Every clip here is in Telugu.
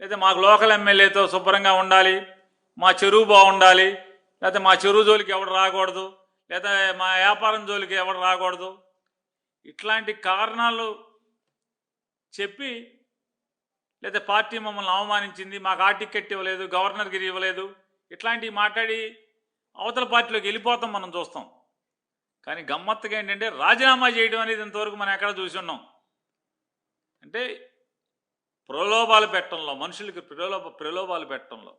లేదా మాకు లోకల్ ఎమ్మెల్యేతో శుభ్రంగా ఉండాలి, మా చెరువు బాగుండాలి, లేకపోతే మా చెరువు జోలికి ఎవడు రాకూడదు, లేదా మా వ్యాపారం జోలికి ఎవడు రాకూడదు, ఇట్లాంటి కారణాలు చెప్పి, లేదా పార్టీ మమ్మల్ని అవమానించింది, మాకు ఆ టికెట్ ఇవ్వలేదు, గవర్నర్కి ఇవ్వలేదు, ఇట్లాంటివి మాట్లాడి అవతల పార్టీలోకి వెళ్ళిపోతాం మనం చూస్తాం. కానీ గమ్మత్తుగా ఏంటంటే రాజీనామా చేయడం అనేది ఇంతవరకు మనం ఎక్కడ చూసి ఉన్నాం. అంటే ప్రలోభాలు పెట్టడంలో, మనుషులకి ప్రలోభాలు పెట్టడంలో,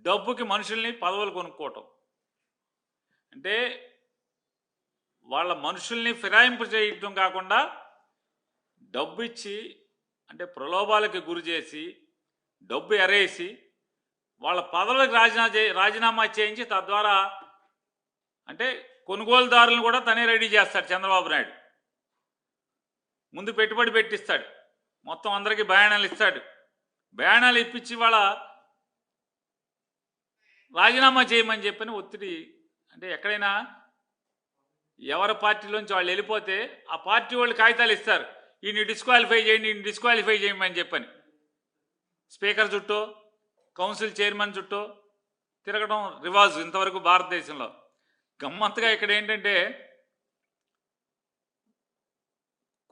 డబ్బుకి మనుషుల్ని పదవులు కొనుక్కోవటం, అంటే వాళ్ళ మనుషుల్ని ఫిరాయింపు చేయటం కాకుండా డబ్బు ఇచ్చి, అంటే ప్రలోభాలకి గురి చేసి డబ్బు ఎరేసి వాళ్ళ పదవులకు రాజీనామా చేయించి తద్వారా అంటే కొనుగోలుదారులను కూడా తనే రెడీ చేస్తాడు చంద్రబాబు నాయుడు. ముందు పెట్టుబడి పెట్టిస్తాడు, మొత్తం అందరికీ బయానాలు ఇస్తాడు, బయానాలు ఇప్పించి వాళ్ళ రాజీనామా చేయమని చెప్పని ఒత్తిడి. అంటే ఎక్కడైనా ఎవరి పార్టీలోంచి వాళ్ళు వెళ్ళిపోతే ఆ పార్టీ వాళ్ళు కాగితాలు ఇస్తారు, ఈయన్ని డిస్క్వాలిఫై చేయండి, ఈయన్ని డిస్క్వాలిఫై చేయమని చెప్పని. స్పీకర్ చుట్టూ, కౌన్సిల్ చైర్మన్ చుట్టూ తిరగడం రివాజు ఇంతవరకు భారతదేశంలో. గమ్మత్తుగా ఇక్కడ ఏంటంటే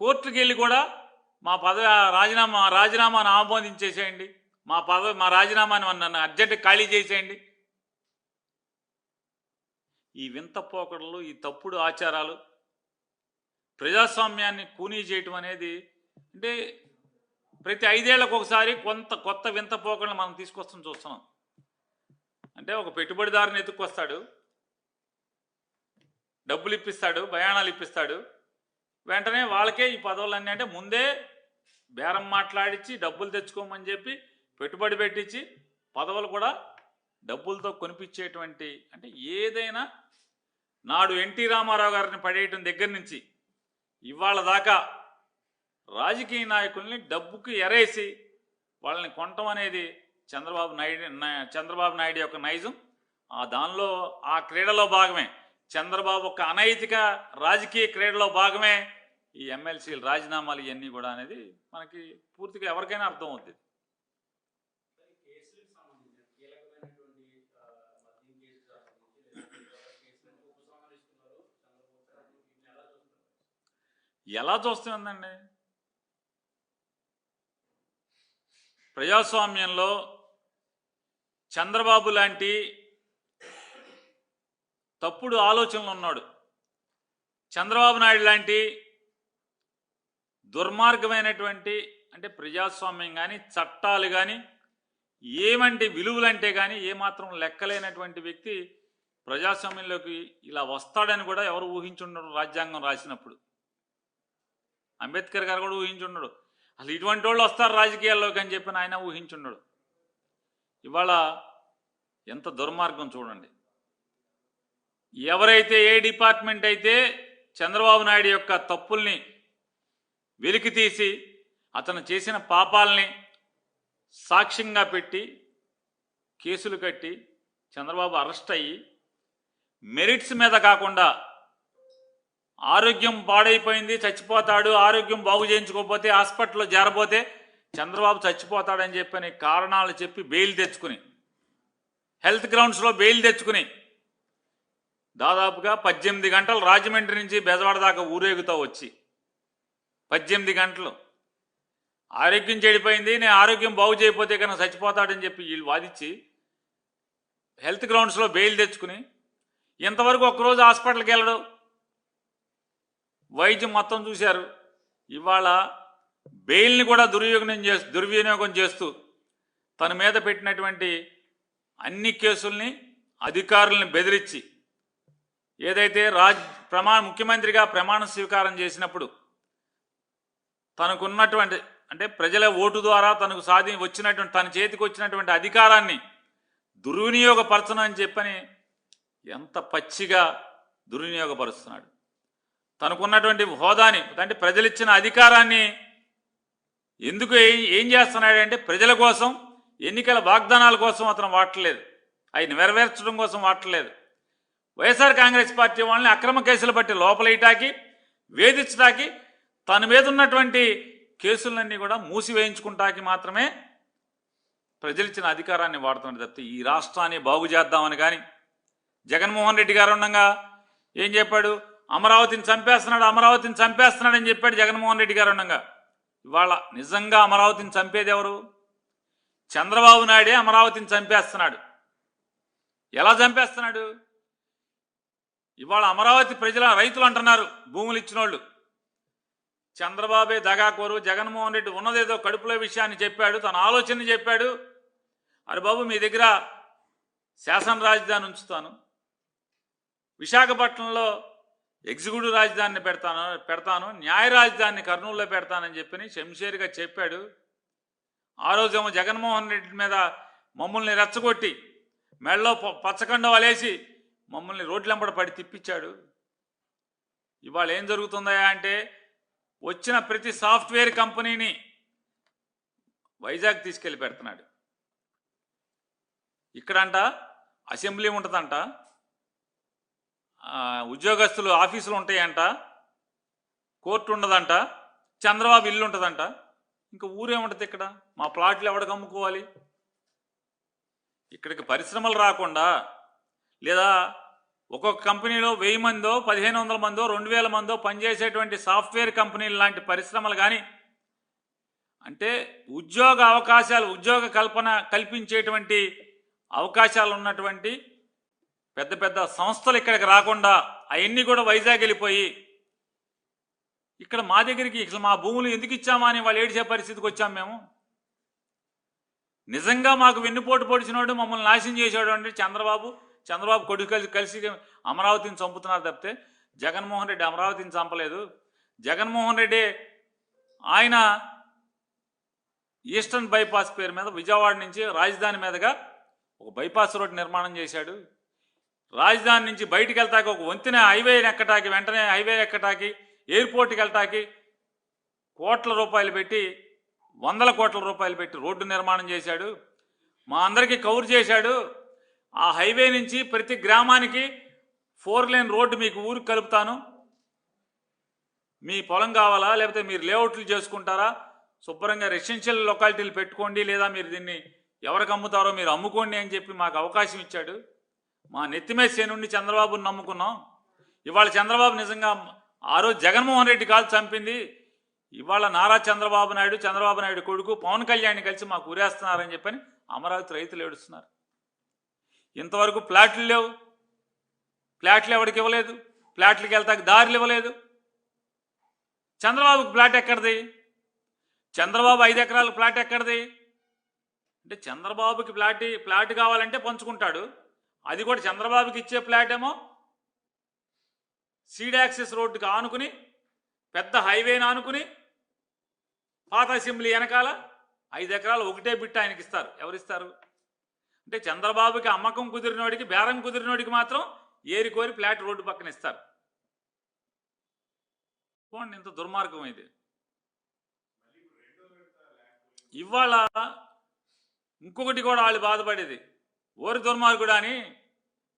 కోర్టుకి వెళ్ళి కూడా మా పదవి రాజీనామాను ఆమోదించేసేయండి, మా రాజీనామాని నన్ను అర్జెంట్ ఖాళీ చేసేయండి. ఈ వింత పోకడలు, ఈ తప్పుడు ఆచారాలు, ప్రజాస్వామ్యాన్ని కూనీ చేయటం అనేది అంటే ప్రతి 5 ఏళ్లకు ఒకసారి కొత్త వింత పోకడలు మనం తీసుకొస్తాం చూస్తున్నాం. అంటే ఒక పెట్టుబడిదారుని ఎత్తుక్కొస్తాడు, డబ్బులు ఇప్పిస్తాడు, బయానాలు ఇప్పిస్తాడు, వెంటనే వాళ్ళకే ఈ పదవులన్నీ అంటే ముందే బేరం మాట్లాడించి డబ్బులు తెచ్చుకోమని చెప్పి పెట్టుబడి పెట్టించి పదవులు కూడా డబ్బులతో కొనిపించేటువంటి, అంటే ఏదైనా నాడు ఎన్టీ రామారావు గారిని పడేయటం దగ్గర నుంచి ఇవాళ దాకా రాజకీయ నాయకుల్ని డబ్బుకి ఎరేసి వాళ్ళని కొనటం అనేది చంద్రబాబు నాయుడు యొక్క నైజం. దానిలో ఆ క్రీడలో భాగమే, చంద్రబాబు ఒక అనైతిక రాజకీయ క్రీడలో భాగమే ఈ ఎమ్మెల్సీలు రాజీనామాలు ఇవన్నీ కూడా అనేది మనకి పూర్తిగా ఎవరికైనా అర్థం అవుతుంది. ఎలా చూస్తుందండి? ప్రజాస్వామ్యంలో చంద్రబాబు లాంటి తప్పుడు ఆలోచనలు ఉన్నాడు, చంద్రబాబు నాయుడు లాంటి దుర్మార్గమైనటువంటి, అంటే ప్రజాస్వామ్యం కానీ చట్టాలు కానీ ఏమంటే విలువలంటే కానీ ఏమాత్రం లెక్కలేనటువంటి వ్యక్తి ప్రజాస్వామ్యంలోకి ఇలా వస్తాడని కూడా ఎవరు ఊహించుండరు. రాజ్యాంగం రాసినప్పుడు అంబేద్కర్ గారు కూడా ఊహించుండడు, అసలు ఇటువంటి వాళ్ళు వస్తారు రాజకీయాల్లోకి అని చెప్పి ఆయన ఊహించుండడు. ఇవాళ ఎంత దుర్మార్గం చూడండి. ఎవరైతే ఏ డిపార్ట్మెంట్ అయితే చంద్రబాబు నాయుడు యొక్క తప్పుల్ని వెలికి తీసి అతను చేసిన పాపాలని సాక్ష్యంగా పెట్టి కేసులు కట్టి చంద్రబాబు అరెస్ట్ అయ్యి మెరిట్స్ మీద కాకుండా ఆరోగ్యం పాడైపోయింది చచ్చిపోతాడు, ఆరోగ్యం బాగు చేయించుకోకపోతే హాస్పిటల్లో చేరబోతే చంద్రబాబు చచ్చిపోతాడని చెప్పని కారణాలు చెప్పి బెయిల్ తెచ్చుకుని, హెల్త్ గ్రౌండ్స్లో బెయిల్ తెచ్చుకుని దాదాపుగా 18 గంటలు రాజమండ్రి నుంచి బెజవాడ దాకా ఊరేగుతూ వచ్చి 18 గంటలు ఆరోగ్యం చెడిపోయింది, నేను ఆరోగ్యం బాగు చేయకపోతే కనుక చచ్చిపోతాడని చెప్పి వీళ్ళు వాదించి హెల్త్ గ్రౌండ్స్లో బెయిల్ తెచ్చుకుని ఇంతవరకు ఒక్కరోజు హాస్పిటల్కి వెళ్ళడు, వైద్యం మొత్తం చూశారు. ఇవాళ బెయిల్ని కూడా దుర్వినియోగం చేస్తూ తన మీద పెట్టినటువంటి అన్ని కేసుల్ని అధికారుల్ని బెదిరించి, ఏదైతే ముఖ్యమంత్రిగా ప్రమాణ స్వీకారం చేసినప్పుడు తనకున్నటువంటి, అంటే ప్రజల ఓటు ద్వారా తనకు వచ్చినటువంటి తన చేతికి వచ్చినటువంటి అధికారాన్ని దుర్వినియోగపరచనని చెప్పని ఎంత పచ్చిగా దుర్వినియోగపరుస్తున్నాడు. తనకున్నటువంటి హోదాని, అంటే ప్రజలిచ్చిన అధికారాన్ని ఎందుకు ఏం చేస్తున్నాడంటే ప్రజల కోసం, ఎన్నికల వాగ్దానాల కోసం అతను వాడలేదు, అవి నెరవేర్చడం కోసం వాడలేదు. వైఎస్ఆర్ కాంగ్రెస్ పార్టీ వాళ్ళని అక్రమ కేసులు బట్టి లోపలేయటానికి, వేధించడానికి, తన మీద ఉన్నటువంటి కేసులన్నీ కూడా మూసివేయించుకుంటాకి మాత్రమే ప్రజలిచ్చిన అధికారాన్ని వాడుతున్నారు తప్పితే ఈ రాష్ట్రాన్ని బాగు చేద్దామని కానీ జగన్మోహన్ రెడ్డి గారు ఉండగా ఏం చెప్పాడు? అమరావతిని చంపేస్తున్నాడని చెప్పాడు జగన్మోహన్ రెడ్డి గారు ఉండగా. ఇవాళ నిజంగా అమరావతిని చంపేది ఎవరు? చంద్రబాబు నాయుడే అమరావతిని చంపేస్తున్నాడు. ఎలా చంపేస్తున్నాడు? ఇవాళ అమరావతి ప్రజల రైతులు అంటున్నారు, భూములు ఇచ్చిన వాళ్ళు చంద్రబాబే దగాకోరు, జగన్మోహన్ రెడ్డి ఉన్నదేదో కడుపులో విషయాన్ని చెప్పాడు, తన ఆలోచన చెప్పాడు. అరే బాబు, మీ దగ్గర శాసన రాజధాని ఉంచుతాను, విశాఖపట్నంలో ఎగ్జిక్యూటివ్ రాజధానిని పెడతాను, న్యాయ రాజధానిని కర్నూలులో పెడతానని చెప్పి శంషేర్గా చెప్పాడు. ఆ రోజేమో జగన్మోహన్ రెడ్డి మీద మమ్మల్ని రెచ్చగొట్టి మెడలో పచ్చకండవాలేసి మమ్మల్ని రోడ్లెంబడ పడి తిప్పించాడు. ఇవాళ ఏం జరుగుతుందా అంటే వచ్చిన ప్రతి సాఫ్ట్వేర్ కంపెనీని వైజాగ్ తీసుకెళ్ళి పెడుతున్నాడు. ఇక్కడంట అసెంబ్లీ ఉంటుందంట, ఉద్యోగస్తులు ఆఫీసులు ఉంటాయంట, కోర్టు ఉండదంట, చంద్రబాబు ఇల్లు ఉంటుందంట. ఇంకా ఊరేముంటుంది ఇక్కడ? మా ప్లాట్లు ఎవడికి అమ్ముకోవాలి? ఇక్కడికి పరిశ్రమలు రాకుండా, లేదా ఒక్కొక్క కంపెనీలో 1000 మందో 1500 మందో 2000 మందో పనిచేసేటువంటి సాఫ్ట్వేర్ కంపెనీలు లాంటి పరిశ్రమలు కానీ, అంటే ఉద్యోగ కల్పన కల్పించేటువంటి అవకాశాలు ఉన్నటువంటి పెద్ద పెద్ద సంస్థలు ఇక్కడికి రాకుండా అవన్నీ కూడా వైజాగ్ వెళ్ళిపోయి ఇక్కడ మా దగ్గరికి ఇట్లా మా భూములు ఎందుకు ఇచ్చామా అని వాళ్ళు ఏడిచే పరిస్థితికి వచ్చాం మేము. నిజంగా మాకు వెన్నుపోటు పొడిచినోడు, మమ్మల్ని నాశనం చేసేవాడు అంటే చంద్రబాబు కొడుకు కలిసి అమరావతిని చంపుతున్నారు తప్పితే జగన్మోహన్ రెడ్డి అమరావతిని చంపలేదు. జగన్మోహన్ రెడ్డి ఆయన ఈస్టర్న్ బైపాస్ పేరు మీద విజయవాడ నుంచి రాజధాని మీదుగా ఒక బైపాస్ రోడ్డు నిర్మాణం చేశాడు. రాజధాని నుంచి బయటికి వెళ్తాకి ఒక వంతెన హైవే ఎక్కటాకి, వెంటనే హైవే ఎక్కటాకి, ఎయిర్పోర్ట్కి వెళ్తాకి కోట్ల రూపాయలు పెట్టి, 100 కోట్ల రూపాయలు పెట్టి రోడ్డు నిర్మాణం చేశాడు. మా అందరికీ కవర్ చేశాడు. ఆ హైవే నుంచి ప్రతి గ్రామానికి 4 లేన్ రోడ్డు మీకు ఊరికి కలుపుతాను, మీ పొలం కావాలా లేకపోతే మీరు లేఅవుట్లు చేసుకుంటారా, శుభ్రంగా రెసిడెన్షియల్ లొకాలిటీలు పెట్టుకోండి, లేదా మీరు దీన్ని ఎవరికి అమ్ముతారో మీరు అమ్ముకోండి అని చెప్పి మాకు అవకాశం ఇచ్చాడు. మా నెత్తిమేసే నుండి చంద్రబాబుని నమ్ముకున్నాం. ఇవాళ చంద్రబాబు నిజంగా ఆ రోజు జగన్మోహన్ రెడ్డి కాదు చంపింది, ఇవాళ నారా చంద్రబాబు నాయుడు కొడుకు పవన్ కళ్యాణ్ని కలిసి మాకు ఊరేస్తున్నారని చెప్పని అమరావతి రైతులు ఏడుస్తున్నారు. ఇంతవరకు ప్లాట్లు లేవు, ప్లాట్లు ఎవరికి ఇవ్వలేదు, ప్లాట్లకి వెళ్తాకి దారులు ఇవ్వలేదు. చంద్రబాబుకి ప్లాట్ ఎక్కడిది? చంద్రబాబు 5 ఎకరాల ప్లాట్ ఎక్కడిది? అంటే చంద్రబాబుకి ప్లాట్ కావాలంటే పంచుకుంటాడు. అది కూడా చంద్రబాబుకి ఇచ్చే ప్లాట్ ఏమో సీడ్ యాక్సెస్ రోడ్డుకి ఆనుకుని, పెద్ద హైవేని ఆనుకుని, పాత అసెంబ్లీ వెనకాల 5 ఎకరాలు ఒకటే బిట్ ఆయనకి ఇస్తారు. ఎవరిస్తారు? అంటే చంద్రబాబుకి అమ్మకం కుదిరినోడికి, బేరం కుదిరినోడికి మాత్రం ఏరికోరి ఫ్లాట్ రోడ్డు పక్కన ఇస్తారు. ఇంత దుర్మార్గం ఇది. ఇవాళ ఇంకొకటి కూడా వాళ్ళు బాధపడేది, ఓరి దుర్మార్గుడా అని,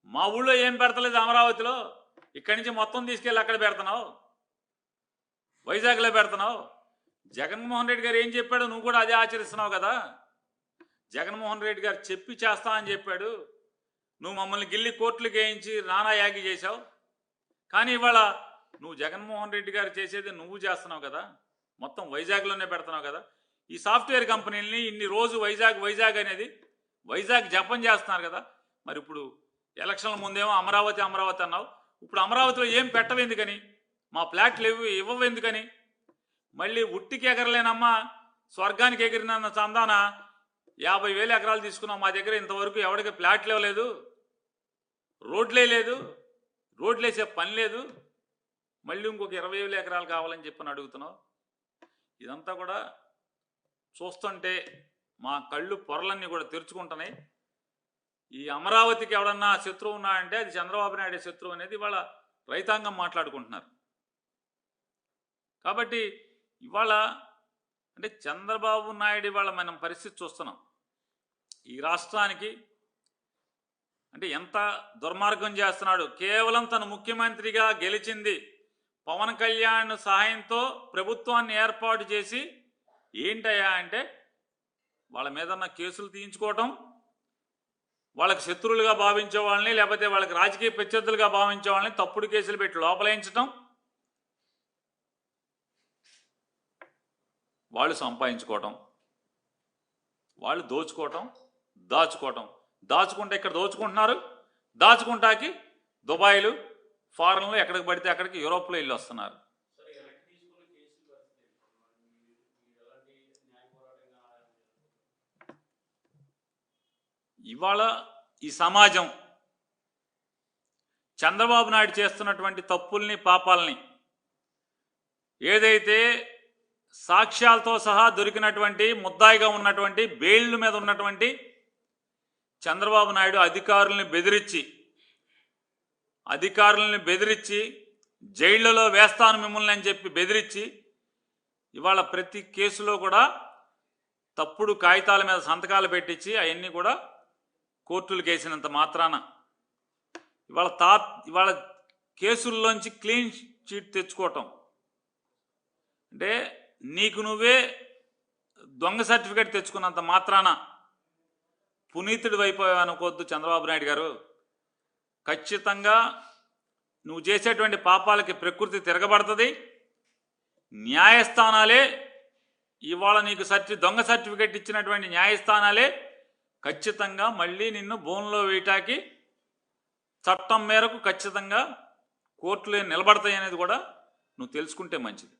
మా ఊళ్ళో ఏం పెడతలేదు అమరావతిలో, ఇక్కడి నుంచి మొత్తం తీసుకెళ్ళి అక్కడ పెడుతున్నావు, వైజాగ్లో పెడుతున్నావు. జగన్మోహన్ రెడ్డి గారు ఏం చెప్పాడు? నువ్వు కూడా అదే ఆచరిస్తున్నావు కదా. జగన్మోహన్ రెడ్డి గారు చెప్పి చేస్తా అని చెప్పాడు. నువ్వు మమ్మల్ని గిల్లి కోర్టులకు వేయించి నానా యాగి చేశావు. కానీ ఇవాళ నువ్వు జగన్మోహన్ రెడ్డి గారు చేసేది నువ్వు చేస్తున్నావు కదా, మొత్తం వైజాగ్లోనే పెడుతున్నావు కదా. ఈ సాఫ్ట్వేర్ కంపెనీలని ఇన్ని రోజు వైజాగ్ అనేది వైజాగ్ జపం చేస్తున్నారు కదా. మరి ఇప్పుడు ఎలక్షన్ల ముందేమో అమరావతి అన్నావు, ఇప్పుడు అమరావతిలో ఏం పెట్టవెందుకని, మా ఫ్లాట్లు ఇవ్వవెందుకని? మళ్ళీ ఉట్టికి ఎగరలేనమ్మా స్వర్గానికి ఎగిరిన చందాన 50,000 ఎకరాలు తీసుకున్నాం. మా దగ్గర ఇంతవరకు ఎవరికి ఫ్లాట్లు ఇవ్వలేదు, రోడ్లే లేదు, రోడ్లు వేసే పని లేదు, మళ్ళీ ఇంకొక 20,000 ఎకరాలు కావాలని చెప్పని అడుగుతున్నావు. ఇదంతా కూడా చూస్తుంటే మా కళ్ళు పొరలన్నీ కూడా తెరుచుకుంటున్నాయి. ఈ అమరావతికి ఎవడన్నా శత్రువు ఉన్నాడంటే అది చంద్రబాబు నాయుడు శత్రువు అనేది ఇవాళ రైతాంగం మాట్లాడుకుంటున్నారు. కాబట్టి ఇవాళ అంటే చంద్రబాబు నాయుడు ఇవాళ మనం పరిస్థితి చూస్తున్నాం. ఈ రాష్ట్రానికి అంటే ఎంత దుర్మార్గం చేస్తున్నాడు. కేవలం తను ముఖ్యమంత్రిగా గెలిచింది పవన్ కళ్యాణ్ సహాయంతో ప్రభుత్వాన్ని ఏర్పాటు చేసి ఏంటయ్యా అంటే వాళ్ళ మీద ఉన్న కేసులు తీయించుకోవటం, వాళ్ళకి శత్రువులుగా భావించే వాళ్ళని లేకపోతే వాళ్ళకి రాజకీయ ప్రత్యర్థులుగా భావించే వాళ్ళని తప్పుడు కేసులు పెట్టి లోపలేయించటం, వాళ్ళు సంపాదించుకోవటం, వాళ్ళు దోచుకోవటం, దాచుకుంటే ఇక్కడ దోచుకుంటున్నారు, దాచుకుంటాకి దుబాయ్లు ఫారెన్లు ఎక్కడికి పడితే అక్కడికి యూరోప్లో వెళ్ళి వస్తున్నారు. ఇవాళ ఈ సమాజం చంద్రబాబు నాయుడు చేస్తున్నటువంటి తప్పుల్ని పాపాలని ఏదైతే సాక్ష్యాలతో సహా దొరికినటువంటి ముద్దాయిగా ఉన్నటువంటి బెయిల్ మీద ఉన్నటువంటి చంద్రబాబు నాయుడు అధికారుల్ని బెదిరించి జైళ్లలో వేస్తాను మిమ్మల్ని అని చెప్పి బెదిరించి ఇవాళ ప్రతి కేసులో కూడా తప్పుడు కాగితాల మీద సంతకాలు పెట్టించి అవన్నీ కూడా కోర్టులకు వేసినంత మాత్రాన ఇవాళ కేసుల్లోంచి క్లీన్ చీట్ తెచ్చుకోవటం అంటే నీకు నువ్వే దొంగ సర్టిఫికేట్ తెచ్చుకున్నంత మాత్రాన పునీతుడి అయిపోయావు అనుకోవద్దు చంద్రబాబు నాయుడు గారు. ఖచ్చితంగా నువ్వు చేసేటువంటి పాపాలకి ప్రకృతి తిరగబడుతుంది. న్యాయస్థానాలే ఇవాళ నీకు దొంగ సర్టిఫికేట్ ఇచ్చినటువంటి న్యాయస్థానాలే ఖచ్చితంగా మళ్ళీ నిన్ను బోన్లో వేయటానికి చట్టం మేరకు ఖచ్చితంగా కోర్టులు నిలబడతాయి అనేది కూడా నువ్వు తెలుసుకుంటే మంచిది.